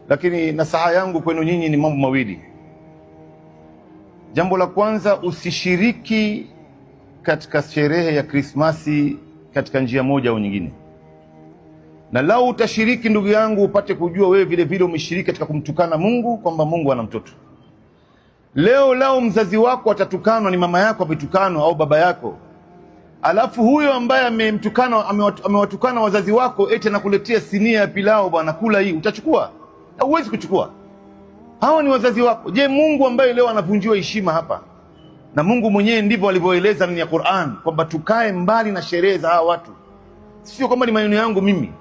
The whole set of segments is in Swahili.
Lakini nasaha yangu kwenu nyinyi ni mambo mawili. Jambo la kwanza, usishiriki katika sherehe ya Krismasi katika njia moja au nyingine. Na lau utashiriki, ndugu yangu, upate kujua wewe vile vile umeshiriki katika kumtukana Mungu, kwamba Mungu ana mtoto. Leo lao mzazi wako atatukanwa, ni mama yako ametukanwa au baba yako, alafu huyo ambaye amewatukana wazazi wako eti anakuletea sinia ya pilau, bwana kula hii, utachukua? Huwezi kuchukua. Hawa ni wazazi wako. Je, Mungu ambaye leo anavunjiwa heshima hapa, na Mungu mwenyewe ndivyo alivyoeleza ndani ya Qur'an kwamba tukae mbali na sherehe za hawa watu. Sio kwamba ni maneno yangu mimi.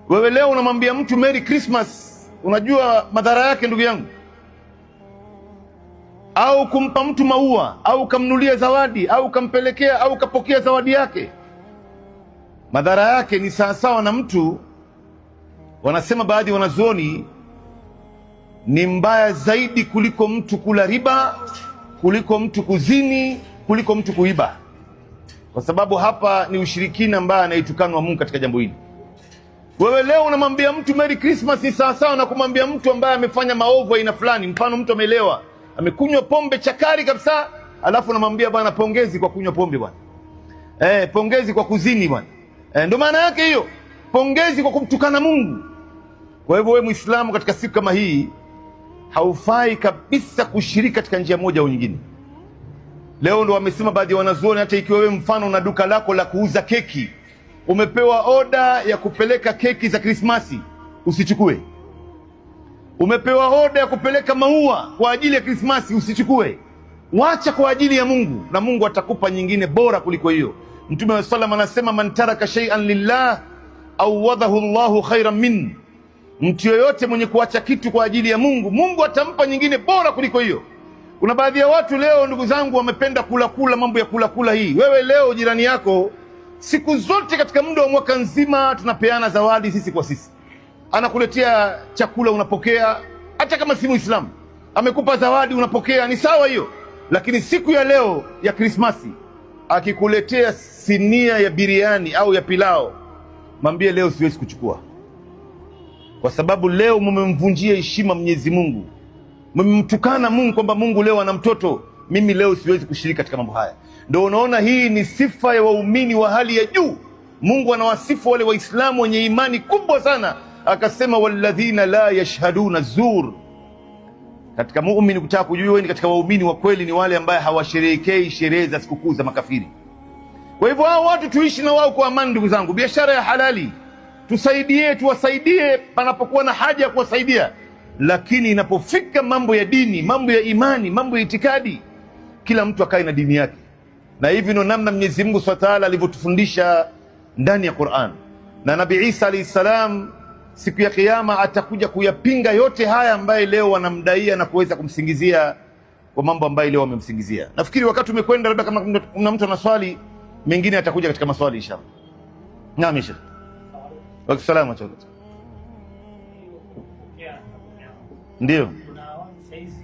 Wewe leo unamwambia mtu Merry Christmas, unajua madhara yake ndugu yangu? Au kumpa mtu maua, au kamnulia zawadi, au kampelekea, au kapokea zawadi yake, madhara yake ni sawasawa na mtu, wanasema baadhi wanazuoni, ni mbaya zaidi kuliko mtu kula riba, kuliko mtu kuzini, kuliko mtu kuiba. Kwa sababu hapa ni ushirikina ambaye anaitukanwa Mungu katika jambo hili. Wewe leo unamwambia mtu Merry Christmas ni sawasawa na kumwambia mtu ambaye amefanya maovu aina fulani. Mfano, mtu amelewa, amekunywa pombe chakari kabisa, alafu unamwambia bwana pongezi kwa kunywa pombe bwana. Pongezi kwa kuzini bwana. Ndio maana yake hiyo. Pongezi kwa kumtukana Mungu. Kwa hivyo wewe Muislamu, katika siku kama hii haufai kabisa kushiriki katika njia moja au nyingine. Leo ndo wamesema baadhi ya wanazuoni, hata ikiwa wewe mfano na duka lako la kuuza keki, umepewa oda ya kupeleka keki za Krismasi, usichukue. Umepewa oda ya kupeleka maua kwa ajili ya Krismasi, usichukue. Wacha kwa ajili ya Mungu, na Mungu atakupa nyingine bora kuliko hiyo. Mtume wa sallam anasema, man taraka shay'an lillah awadahu Allahu khairan min. Mtu yoyote mwenye kuacha kitu kwa ajili ya Mungu, Mungu atampa nyingine bora kuliko hiyo. Kuna baadhi ya watu leo, ndugu zangu, wamependa kula mambo ya kula hii. Wewe leo jirani yako, siku zote katika muda wa mwaka nzima tunapeana zawadi sisi kwa sisi. Anakuletea chakula unapokea, hata kama si Muislamu. Amekupa zawadi unapokea, ni sawa hiyo. Lakini siku ya leo ya Krismasi akikuletea sinia ya biriani au ya pilao, mwambie leo siwezi kuchukua. Kwa sababu leo mmemvunjia heshima Mwenyezi Mungu. Mmemtukana Mungu kwamba Mungu leo ana mtoto. Mimi leo siwezi kushiriki katika mambo haya. Ndio unaona hii ni sifa ya waumini wa hali ya juu. Mungu anawasifu wale Waislamu wenye imani kubwa sana, akasema walladhina la yashhaduna zur. Katika muumini, kutaka kujua ni katika waumini wa kweli, ni wale ambaye hawasherehekei sherehe za sikukuu za makafiri. Kwa hivyo hao watu tuishi na wao kwa amani, ndugu zangu. Biashara ya halali tuwasaidie panapokuwa na haja ya kuwasaidia, lakini inapofika mambo ya dini, mambo ya imani, mambo ya itikadi, kila mtu akae na dini yake. Na hivi ndio namna Mwenyezi Mungu Subhanahu wa Ta'ala alivyotufundisha ndani ya Qur'an. Na Nabii Isa alayhi salam siku ya Kiyama atakuja kuyapinga yote haya ambaye leo wanamdaia na kuweza kumsingizia kwa mambo ambayo leo wamemsingizia. Nafikiri wakati umekwenda, labda kama kuna mtu ana swali mengine atakuja katika maswali inshallah. Naam inshallah. Wa salamu alaykum. Ndio. Kuna watu saizi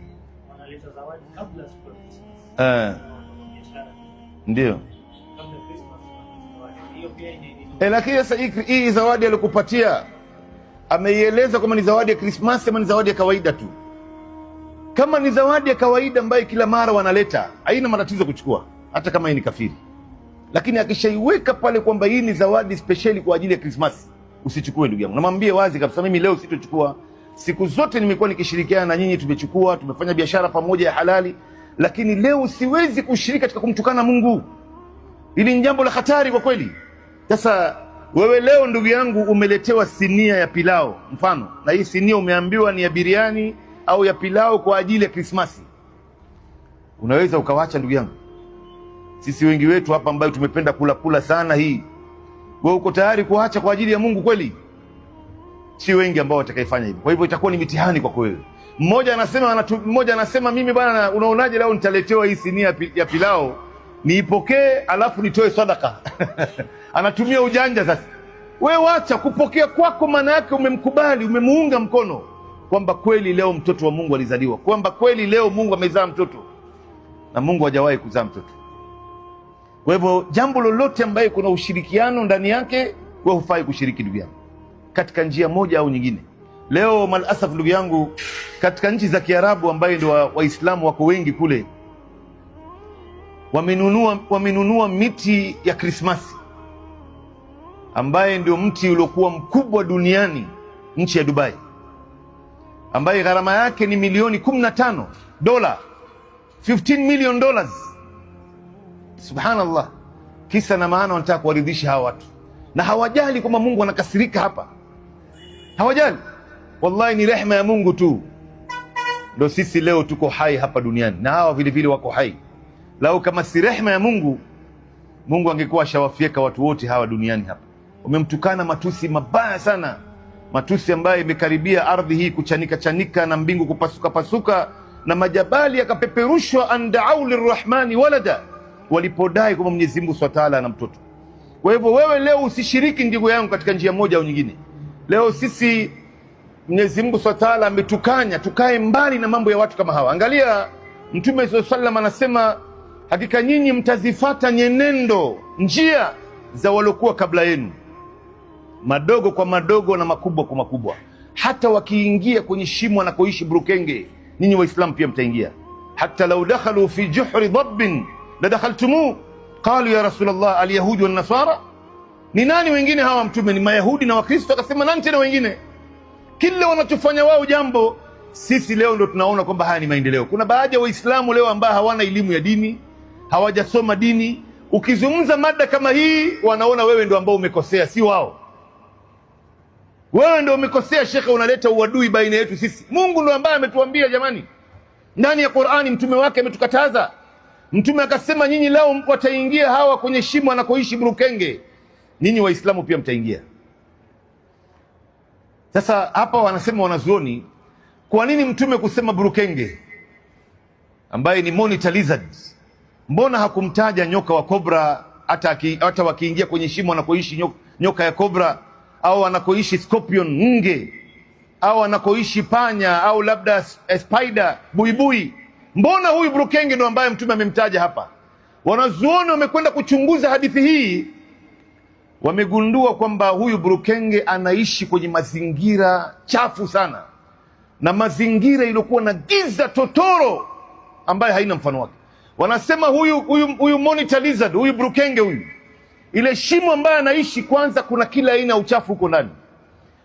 wanaleta zawadi kabla siku ya Christmas. Ndio. Kabla Christmas. Hiyo pia lakini sasa hii zawadi alikupatia ameieleza kama ni zawadi ya Christmas ama ni zawadi ya kawaida tu? Kama ni zawadi ya kawaida ambayo kila mara wanaleta, haina matatizo kuchukua, hata kama hii ni kafiri. Lakini akishaiweka pale kwamba hii ni zawadi speciali kwa ajili ya Christmas, usichukue ndugu yangu. Namwambie wazi kabisa, mimi leo sitochukua. Siku zote nimekuwa nikishirikiana na nyinyi, tumechukua, tumefanya biashara pamoja ya halali, lakini leo siwezi kushiriki katika kumtukana Mungu. Hili ni jambo la hatari kwa kweli. Sasa wewe leo ndugu yangu umeletewa sinia ya pilao mfano, na hii sinia umeambiwa ni ya biriani au ya pilao kwa ajili ya Krismasi, unaweza ukawacha ndugu yangu? Sisi wengi wetu hapa ambao tumependa kula sana hii, wewe uko tayari kuacha kwa ajili ya Mungu kweli? Si wengi ambao watakayefanya hivyo. Kwa hivyo itakuwa ni mitihani kwa wewe. Mmoja anasema mimi bwana, unaonaje leo nitaletewa hii sinia ya pilao, niipokee alafu nitoe sadaka? Anatumia ujanja sasa. Wewe wacha kupokea kwako, maana yake umemkubali, umemuunga mkono kwamba kweli leo mtoto wa Mungu alizaliwa, kwamba kweli leo Mungu amezaa mtoto, na Mungu hajawahi kuzaa mtoto. Kwa hivyo jambo lolote ambaye kuna ushirikiano ndani yake, wewe hufai kushiriki ndugu yangu, katika njia moja au nyingine. Leo malasaf ndugu yangu, katika nchi za Kiarabu ambaye ndio Waislamu wako wengi kule, wamenunua miti ya Krismasi ambaye ndio mti uliokuwa mkubwa duniani, nchi ya Dubai, ambaye gharama yake ni milioni 15 dola, $15 million. Subhanallah. Kisa na maana wanataka kuwaridhisha hawa watu, na hawajali kwamba Mungu anakasirika hapa, hawajali. Wallahi ni rehema ya Mungu tu ndio sisi leo tuko hai hapa duniani, na hawa vile vile wako hai. Lau kama si rehema ya Mungu, Mungu angekuwa shawafieka watu wote hawa duniani hapa. Wamemtukana matusi mabaya sana, matusi ambayo imekaribia ardhi hii kuchanika chanika na mbingu kupasuka pasuka na majabali yakapeperushwa, andau lirrahmani walada, walipodai kwamba Mwenyezi Mungu Subhanahu wa Ta'ala ana mtoto. Kwa hivyo wewe leo usishiriki ndugu yangu katika njia moja au nyingine. Leo sisi Mwenyezi Mungu Subhanahu wa Ta'ala ametukanya tukae mbali na mambo ya watu kama hawa. Angalia Mtume sallallahu alaihi wasallam anasema, hakika nyinyi mtazifata nyenendo, njia za waliokuwa kabla yenu, madogo kwa madogo na makubwa kwa makubwa. Hata wakiingia kwenye shimo anakoishi burukenge, nyinyi Waislamu pia mtaingia. Hata lau dakhalu fi juhri dhabbin la dakhaltumu qalu ya Rasulullah alyahudi wan nasara. Ni nani wengine hawa Mtume? Ni Mayahudi na Wakristo. Akasema nani tena wengine? Kila wanachofanya wao jambo, sisi leo ndo tunaona kwamba haya ni maendeleo. Kuna baadhi ya Waislamu leo ambao hawana elimu ya dini, hawajasoma dini. Ukizungumza mada kama hii, wanaona wewe ndo ambao umekosea, si wao. Wewe ndo umekosea shekhe, unaleta uadui baina yetu sisi. Mungu ndo ambaye ametuambia jamani, ndani ya Qur'ani mtume wake ametukataza. Mtume akasema nyinyi leo wataingia hawa kwenye shimo anakoishi burukenge, nyinyi Waislamu pia mtaingia. Sasa hapa wanasema wanazuoni, kwa nini mtume kusema burukenge ambaye ni monitor lizard? Mbona hakumtaja nyoka wa kobra? Hata wakiingia kwenye shimo anakoishi nyoka ya kobra, au anakoishi scorpion nge, au anakoishi panya, au labda spider buibui, mbona huyu burukenge ndo ambaye mtume amemtaja hapa? Wanazuoni wamekwenda kuchunguza hadithi hii, wamegundua kwamba huyu burukenge anaishi kwenye mazingira chafu sana, na mazingira iliyokuwa na giza totoro ambaye haina mfano wake. Wanasema huyu monitor lizard, huyu burukenge huyu, ile shimo ambayo anaishi, kwanza kuna kila aina uchafu huko ndani,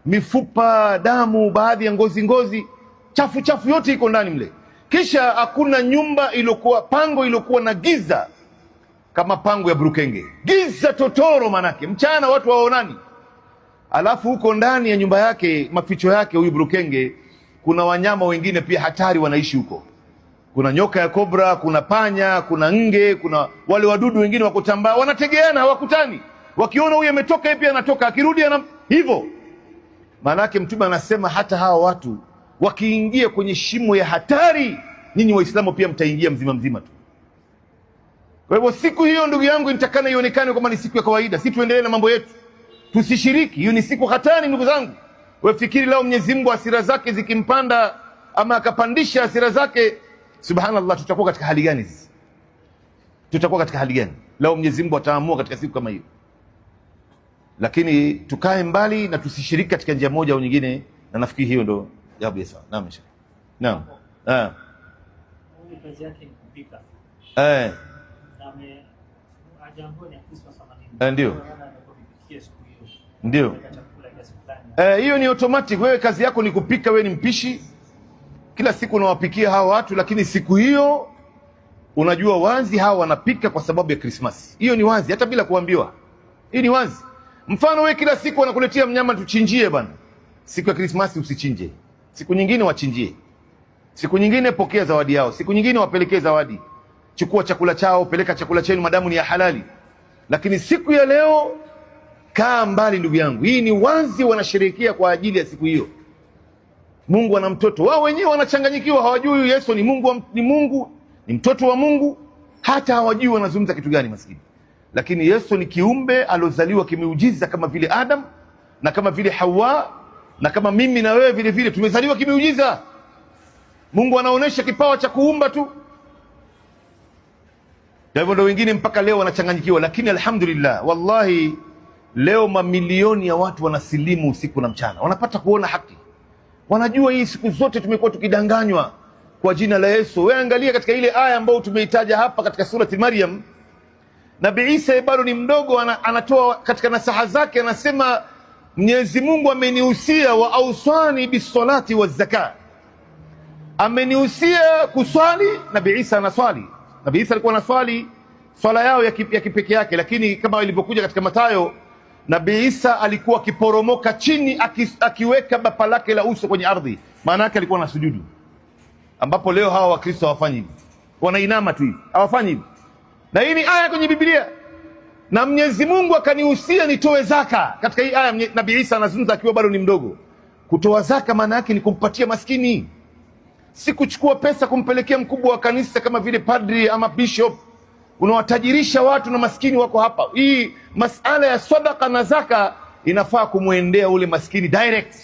mifupa, damu, baadhi ya ngozi chafu yote iko ndani mle. Kisha hakuna nyumba iliyokuwa, pango iliyokuwa na giza kama pango ya burukenge, giza totoro, manake mchana watu waonani. Alafu huko ndani ya nyumba yake, maficho yake huyu burukenge, kuna wanyama wengine pia hatari wanaishi huko. Kuna nyoka ya kobra, kuna panya, kuna nge, kuna wale wadudu wengine wakutambaa, wanategeana, hawakutani. Wakiona huyu ametoka, yeye pia anatoka, akirudi hivyo. Maanake mtume anasema hata hawa watu wakiingia kwenye shimo ya hatari, nyinyi Waislamu pia mtaingia mzima mzima tu. Kwa hivyo siku hiyo ndugu yangu nitakana ionekane kama ni siku ya kawaida, si tuendelee na mambo yetu, tusishiriki. Hiyo ni siku hatari ndugu zangu. Wewe fikiri leo Mwenyezi Mungu hasira zake zikimpanda, ama akapandisha hasira zake, subhanallah, tutakuwa katika hali gani sisi? Tutakuwa katika hali gani leo Mwenyezi Mungu ataamua katika siku kama hiyo? Lakini tukae mbali na tusishiriki katika njia moja au nyingine, na nafikiri hiyo ndo jawabu sawa. Naam, naam. Kazi yake ni kupika. Ndio. Hiyo ni automatic. Wewe kazi yako ni kupika, wewe ni mpishi, kila siku unawapikia hawa watu, lakini siku hiyo unajua wazi hawa wanapika kwa sababu ya Christmas. Hiyo ni wazi, hata bila kuambiwa. Hii ni wazi. Mfano wewe kila siku wanakuletea mnyama tuchinjie bwana, siku ya Christmas usichinje, siku nyingine wachinjie, siku nyingine pokea zawadi yao, siku nyingine wapelekee zawadi, chukua chakula chao, peleka chakula chenu madamu ni ya halali. Lakini siku ya leo kaa mbali ndugu yangu. Hii ni wazi, wanasherehekea kwa ajili ya siku hiyo. Mungu ana mtoto, wao wenyewe wanachanganyikiwa, hawajui Yesu ni Mungu, ni mtoto wa Mungu, hata hawajui wanazungumza kitu gani maskini. Lakini Yesu ni kiumbe aliozaliwa kimeujiza kama vile Adam na kama vile Hawa na kama mimi na wewe vile vile tumezaliwa kimeujiza. Mungu anaonesha kipawa cha kuumba tu. Kwa hivyo ndio wengine mpaka leo wanachanganyikiwa, lakini alhamdulillah, wallahi leo mamilioni ya watu wanasilimu usiku na mchana, wanapata kuona haki. Wanajua hii siku zote tumekuwa tukidanganywa kwa jina la Yesu. Wewe angalia katika ile aya ambayo tumeitaja hapa katika surati Maryam, Nabii Isa bado ni mdogo, anatoa katika nasaha zake, anasema Mwenyezi Mungu amenihusia wa auswani bisolati wa zaka, amenihusia kuswali. Nabii Isa anaswali. Nabii Isa alikuwa anaswali swala yao ya kipekee yake, lakini kama ilivyokuja katika Mathayo, Nabii Isa alikuwa akiporomoka chini akiweka bapa lake la uso kwenye ardhi, maana yake alikuwa anasujudu, ambapo leo hawa Wakristo hawafanyi hivi, wanainama tu hivi, hawafanyi hivi. Na hii ni aya kwenye Biblia, na Mwenyezi Mungu akanihusia nitoe zaka. Katika hii aya Nabii Isa anazungumza akiwa bado ni mdogo. Kutoa zaka maana yake ni kumpatia maskini, si kuchukua pesa kumpelekea mkubwa wa kanisa kama vile padri ama bishop. Unawatajirisha watu na maskini wako hapa. Hii masala ya sadaka na zaka inafaa kumwendea ule maskini direct.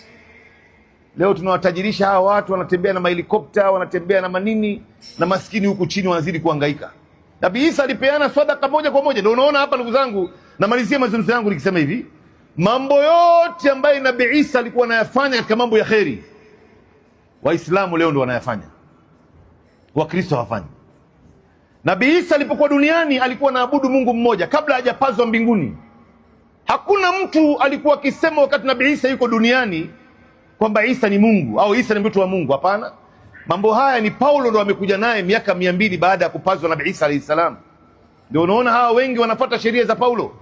Leo tunawatajirisha hawa watu, wanatembea na mahelikopta, wanatembea na manini, na maskini huku chini wanazidi kuhangaika. Nabii Isa alipeana sadaka moja kwa moja. Ndio unaona hapa, ndugu zangu, namalizia mazungumzo yangu nikisema hivi, mambo yote ambayo Nabii Isa alikuwa anayafanya katika mambo ya kheri, Waislamu leo ndio wanayafanya, Wakristo hawafanyi. Nabii Isa alipokuwa duniani alikuwa anaabudu Mungu mmoja kabla hajapazwa mbinguni. Hakuna mtu alikuwa akisema wakati Nabii Isa yuko duniani kwamba Isa ni Mungu au Isa ni mtu wa Mungu. Hapana. Mambo haya ni Paulo ndo amekuja naye miaka 200 baada ya kupazwa Nabii Isa alayhi salam. Ndio unaona hawa wengi wanafuata sheria za Paulo.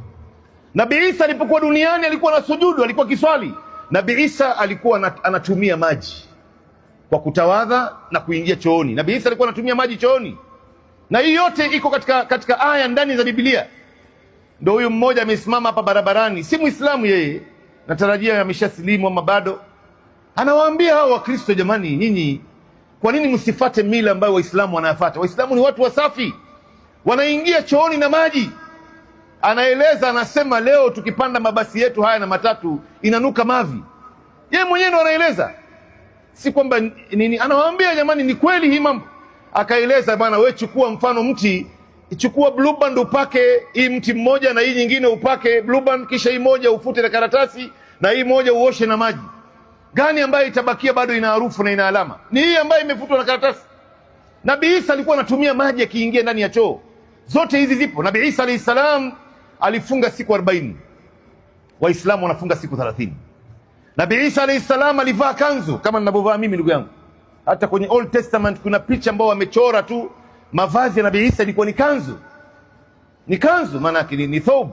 Nabii Isa alipokuwa duniani alikuwa anasujudu, alikuwa kiswali. Nabii Isa alikuwa anatumia maji kwa kutawadha na kuingia chooni. Nabii Isa alikuwa anatumia maji chooni. Na hii yote iko katika aya ndani za Biblia. Ndio huyu mmoja amesimama hapa barabarani, si Muislamu yeye, natarajia ameshasilimu ama bado, anawaambia hao Wakristo, jamani, nyinyi kwa nini msifate mila ambayo Waislamu wanayafuata? Waislamu ni watu wasafi, wanaingia chooni na maji. Anaeleza, anasema leo tukipanda mabasi yetu haya na matatu inanuka mavi. Yeye mwenyewe ndo anaeleza, si kwamba nini. Anawaambia jamani, ni kweli hii mambo. Akaeleza, bwana, wewe chukua mfano mti, chukua blue band upake hii mti mmoja, na hii nyingine upake blue band, kisha hii moja ufute na karatasi, na hii moja uoshe na maji. Gani ambayo itabakia bado ina harufu na ina alama? Ni hii ambayo imefutwa na karatasi. Nabii Isa alikuwa anatumia maji akiingia ndani ya choo. Zote hizi zipo. Nabii Isa alayhi salam alifunga siku 40. Waislamu wanafunga siku 30. Nabii Isa alayhi salam alivaa kanzu kama ninavyovaa mimi, ndugu yangu. Hata kwenye Old Testament kuna picha ambao wamechora tu mavazi ya Nabii Isa ilikuwa ni kanzu. Ni kanzu, maana yake ni thob.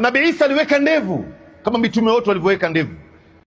Nabii Isa aliweka ndevu kama mitume wote walivyoweka ndevu.